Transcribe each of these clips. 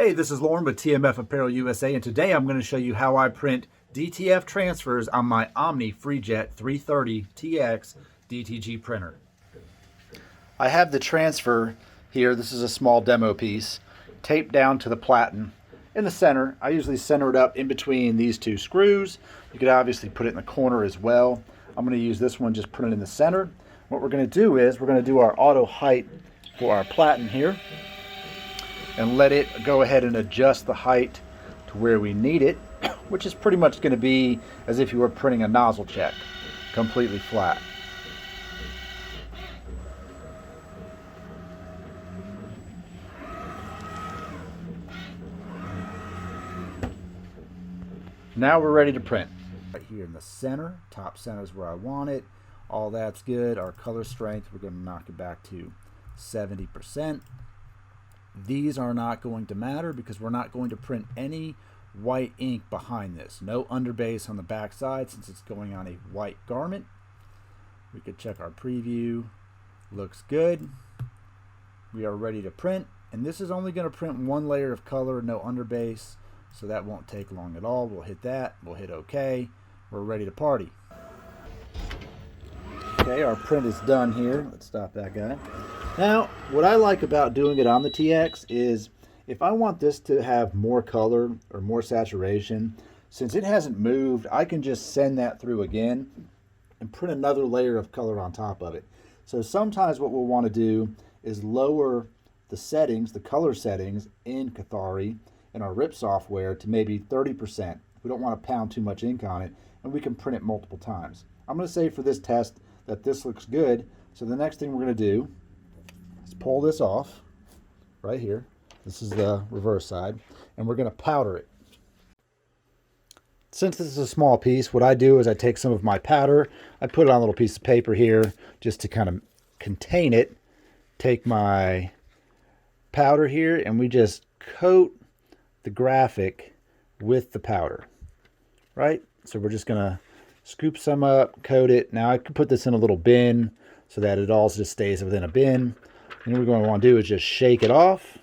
Hey, this is Lauren with TMF Apparel USA, and today I'm going to show you how I print DTF transfers on my Omni Freejet 330Tx DTG printer. I have the transfer here. This is a small demo piece taped down to the platen in the center. I usually center it up in between these two screws. You could obviously put it in the corner as well. I'm going to use this one, just put it in the center. What we're going to do is we're going to do our auto height for our platen here and let it go ahead and adjust the height to where we need it, which is pretty much going to be as if you were printing a nozzle check, completely flat. Now we're ready to print. Right here in the center, top center is where I want it. All that's good. Our color strength, we're going to knock it back to 70%. These are not going to matter because we're not going to print any white ink behind this. No underbase on the back side since it's going on a white garment. We could check our preview. Looks good. We are ready to print, and this is only going to print one layer of color, no underbase, so that won't take long at all. We'll hit that. We'll hit OK. We're ready to party. Okay, our print is done here. Let's stop that guy. Now, what I like about doing it on the TX is if I want this to have more color or more saturation, since it hasn't moved, I can just send that through again and print another layer of color on top of it. So sometimes what we'll want to do is lower the settings, the color settings in Cathari in our RIP software to maybe 30%. We don't want to pound too much ink on it, and we can print it multiple times. I'm going to say for this test that this looks good, so the next thing we're going to do is pull this off right here. This is the reverse side, and we're going to powder it. Since this is a small piece, what I do is I take some of my powder, I put it on a little piece of paper here just to kind of contain it. Take my powder here, and we just coat the graphic with the powder, right? So we're just going to scoop some up, coat it. Now I can put this in a little bin so that it all just stays within a bin. And what we're going to want to do is just shake it off,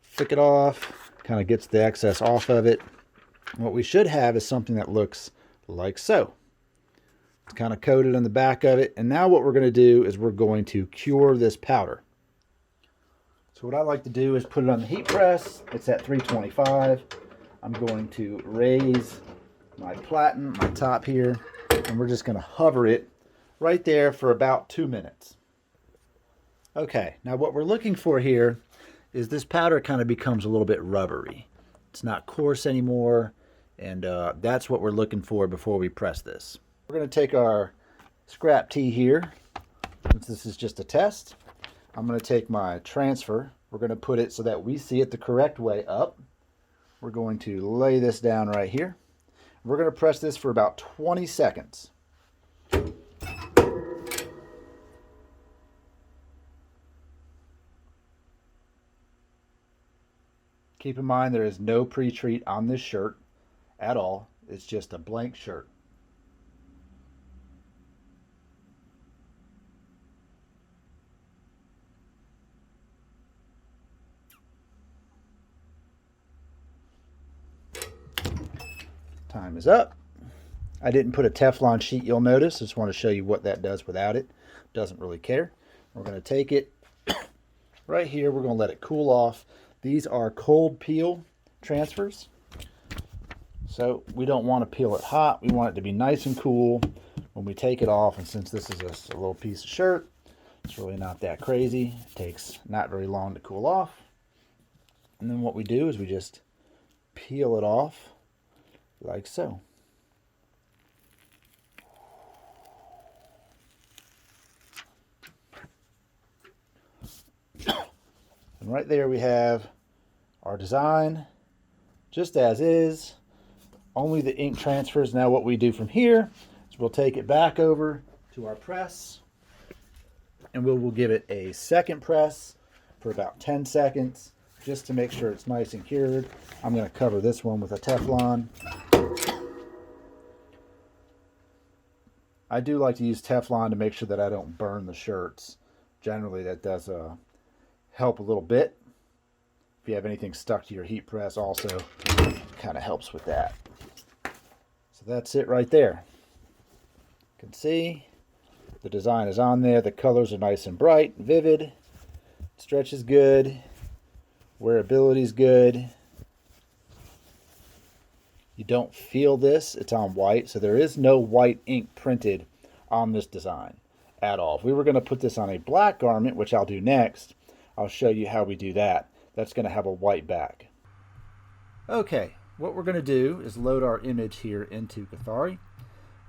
flick it off, kind of gets the excess off of it. What we should have is something that looks like so. It's kind of coated on the back of it. And now what we're going to do is we're going to cure this powder. So what I like to do is put it on the heat press. It's at 325. I'm going to raise my platen, my top here, and we're just going to hover it right there for about 2 minutes. Okay, now what we're looking for here is this powder kind of becomes a little bit rubbery. It's not coarse anymore, and that's what we're looking for before we press this. We're going to take our scrap tea here, since this is just a test. I'm going to take my transfer. We're going to put it so that we see it the correct way up. We're going to lay this down right here. We're going to press this for about 20 seconds. Keep in mind there is no pre-treat on this shirt at all. It's just a blank shirt. Time is up. I didn't put a Teflon sheet, you'll notice. Just want to show you what that does without it. Doesn't really care. We're going to take it right here. We're going to let it cool off. These are cold peel transfers. So we don't want to peel it hot. We want it to be nice and cool when we take it off. And since this is a little piece of shirt, it's really not that crazy. It takes not very long to cool off. And then what we do is we just peel it off like so. And right there we have our design just as is, only the ink transfers. Now what we do from here is we'll take it back over to our press, and we'll give it a second press for about 10 seconds just to make sure it's nice and cured. I'm going to cover this one with a Teflon. I do like to use Teflon to make sure that I don't burn the shirts. Generally that does help a little bit. If you have anything stuck to your heat press, also kind of helps with that. So that's it right there. You can see the design is on there. The colors are nice and bright, vivid. Stretch is good. Wearability is good. You don't feel this. It's on white, so there is no white ink printed on this design at all. If we were going to put this on a black garment, which I'll do next, I'll show you how we do that. That's going to have a white back. Okay, what we're going to do is load our image here into Cathari,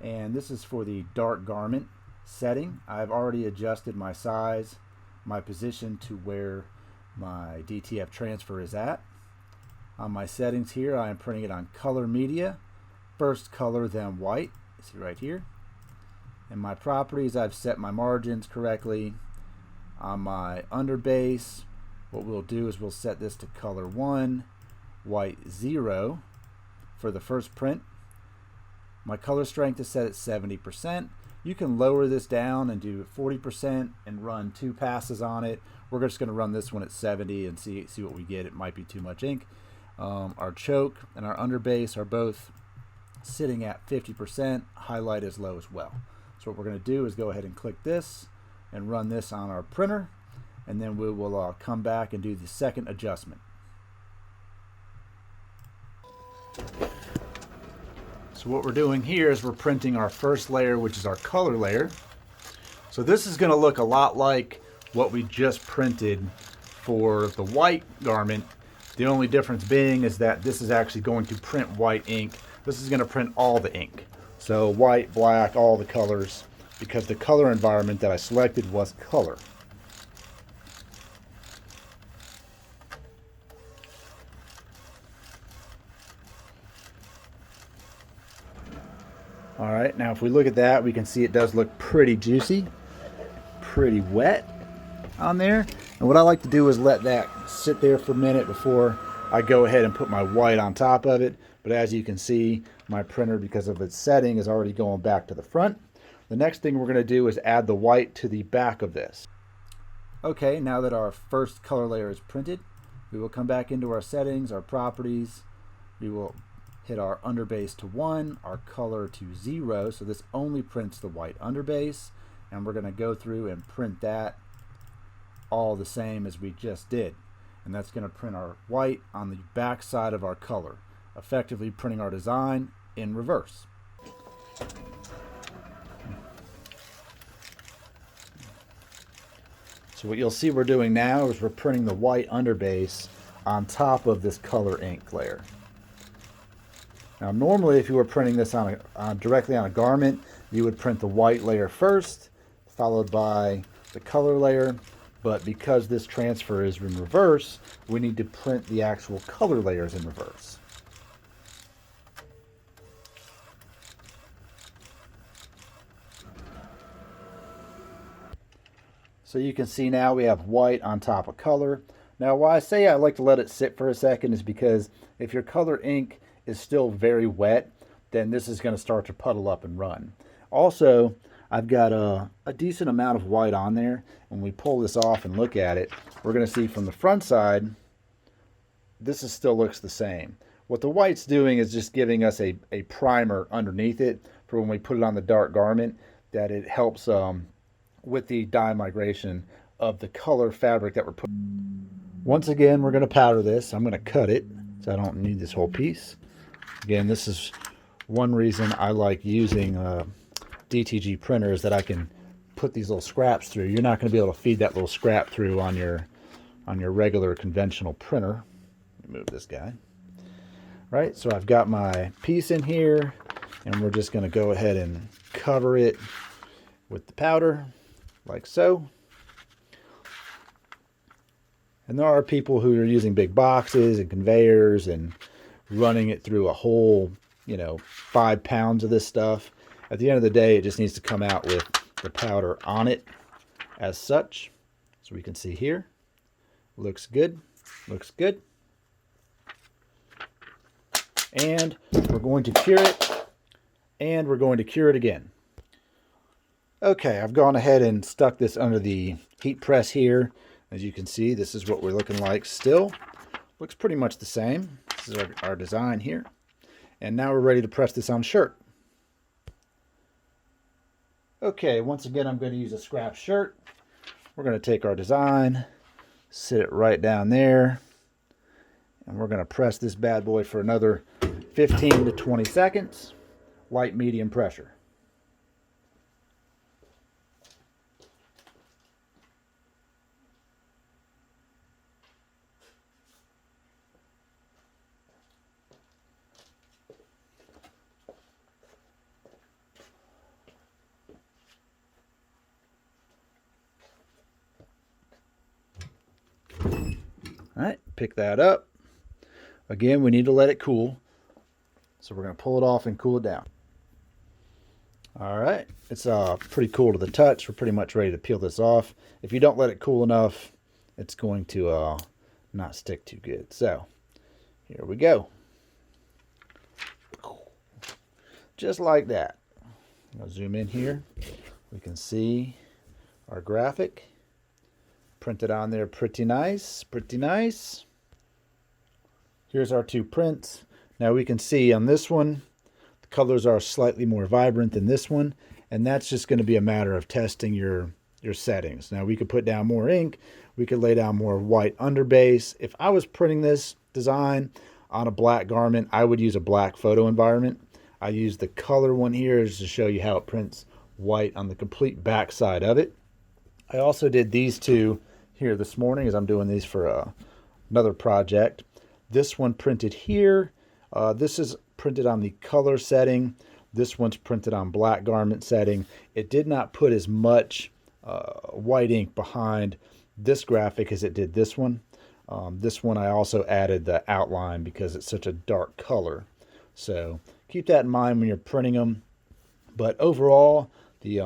and this is for the dark garment setting. I've already adjusted my size, my position to where my DTF transfer is at. On my settings here, I am printing it on color media, first color then white. See right here. In my properties, I've set my margins correctly. On my underbase, what we'll do is we'll set this to color 1, white 0 for the first print. My color strength is set at 70%. You can lower this down and do 40% and run 2 passes on it. We're just going to run this one at 70 and see what we get. It might be too much ink. Our choke and our underbase are both sitting at 50%. Highlight is low as well. So what we're going to do is go ahead and click this and run this on our printer, and then we will come back and do the second adjustment. So what we're doing here is we're printing our first layer, which is our color layer. So this is going to look a lot like what we just printed for the white garment. The only difference being is that this is actually going to print white ink. This is going to print all the ink. So white, black, all the colors, because the color environment that I selected was color. All right, now if we look at that, we can see it does look pretty juicy, pretty wet on there. And what I like to do is let that sit there for a minute before I go ahead and put my white on top of it. But as you can see, my printer, because of its setting, is already going back to the front. The next thing we're going to do is add the white to the back of this. Okay, now that our first color layer is printed, we will come back into our settings, our properties. We will hit our underbase to 1, our color to 0, so this only prints the white underbase, and we're going to go through and print that all the same as we just did. And that's going to print our white on the back side of our color, effectively printing our design in reverse. So what you'll see we're doing now is we're printing the white underbase on top of this color ink layer. Now normally if you were printing this directly on a garment, you would print the white layer first, followed by the color layer. But because this transfer is in reverse, we need to print the actual color layers in reverse. So you can see now we have white on top of color. Now why I say I like to let it sit for a second is because if your color ink is still very wet, then this is going to start to puddle up and run. Also, I've got a decent amount of white on there. When we pull this off and look at it, we're going to see from the front side, this still looks the same. What the white's doing is just giving us a primer underneath it for when we put it on the dark garment, that it helps with the dye migration of the color fabric that we're putting. Once again, we're going to powder this. I'm going to cut it, so I don't need this whole piece. Again, this is one reason I like using DTG printers, that I can put these little scraps through. You're not going to be able to feed that little scrap through on your regular conventional printer. Let me move this guy. Right, so I've got my piece in here, and we're just going to go ahead and cover it with the powder, like so. And there are people who are using big boxes and conveyors and running it through a whole, 5 pounds of this stuff. At the end of the day, it just needs to come out with the powder on it as such. So we can see here, looks good, looks good. And we're going to cure it, and we're going to cure it again. Okay, I've gone ahead and stuck this under the heat press here. As you can see, this is what we're looking like still. looks pretty much the same. This is our design here. And now we're ready to press this on shirt. Okay, once again, I'm going to use a scrap shirt. We're going to take our design, sit it right down there, and we're going to press this bad boy for another 15 to 20 seconds, light medium pressure. All right, pick that up. Again, we need to let it cool. So we're going to pull it off and cool it down. All right, it's pretty cool to the touch. We're pretty much ready to peel this off. If you don't let it cool enough, it's going to not stick too good. So here we go. Just like that. I'll zoom in here. We can see our graphic printed on there. Pretty nice, pretty nice. Here's our two prints. Now we can see on this one, the colors are slightly more vibrant than this one, and that's just going to be a matter of testing your settings. Now we could put down more ink, we could lay down more white underbase. If I was printing this design on a black garment, I would use a black photo environment. I use the color one here just to show you how it prints white on the complete back side of it. I also did these two here this morning as I'm doing these for another project. This one printed here. This is printed on the color setting. This one's printed on black garment setting. It did not put as much white ink behind this graphic as it did this one. This one I also added the outline because it's such a dark color. So keep that in mind when you're printing them. But overall, the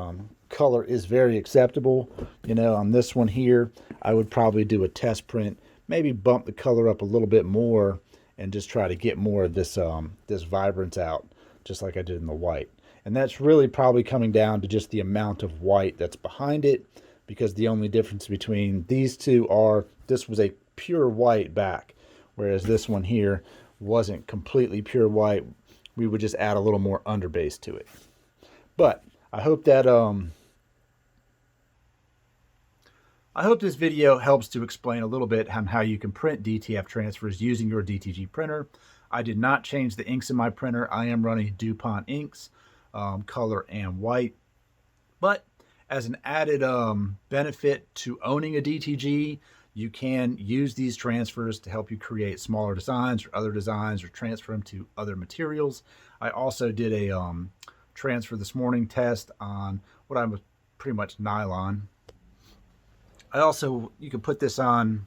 color is very acceptable. You know, on this one here, I would probably do a test print, maybe bump the color up a little bit more and just try to get more of this this vibrance out, just like I did in the white. And that's really probably coming down to just the amount of white that's behind it, because the only difference between these two are this was a pure white back, whereas this one here wasn't completely pure white. We would just add a little more underbase to it. But I hope that I hope this video helps to explain a little bit on how you can print DTF transfers using your DTG printer. I did not change the inks in my printer. I am running DuPont inks, color and white. But as an added benefit to owning a DTG, you can use these transfers to help you create smaller designs or other designs or transfer them to other materials. I also did a transfer this morning test on what I was pretty much nylon. You can put this on,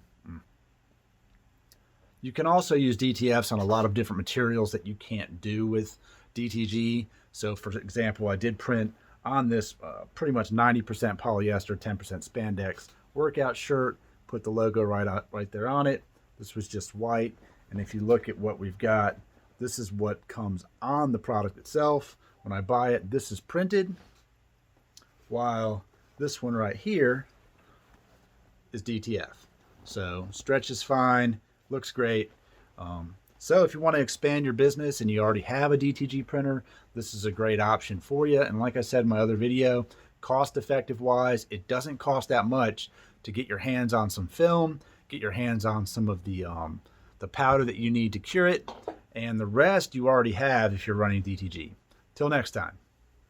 you can also use DTFs on a lot of different materials that you can't do with DTG. So for example, I did print on this pretty much 90% polyester, 10% spandex workout shirt, put the logo right there on it. This was just white. And if you look at what we've got, this is what comes on the product itself. When I buy it, this is printed, while this one right here is DTF. So stretch is fine, looks great. So if you want to expand your business and you already have a DTG printer, this is a great option for you. And like I said in my other video, cost effective wise, it doesn't cost that much to get your hands on some film, get your hands on some of the powder that you need to cure it, and the rest you already have if you're running DTG. Till next time.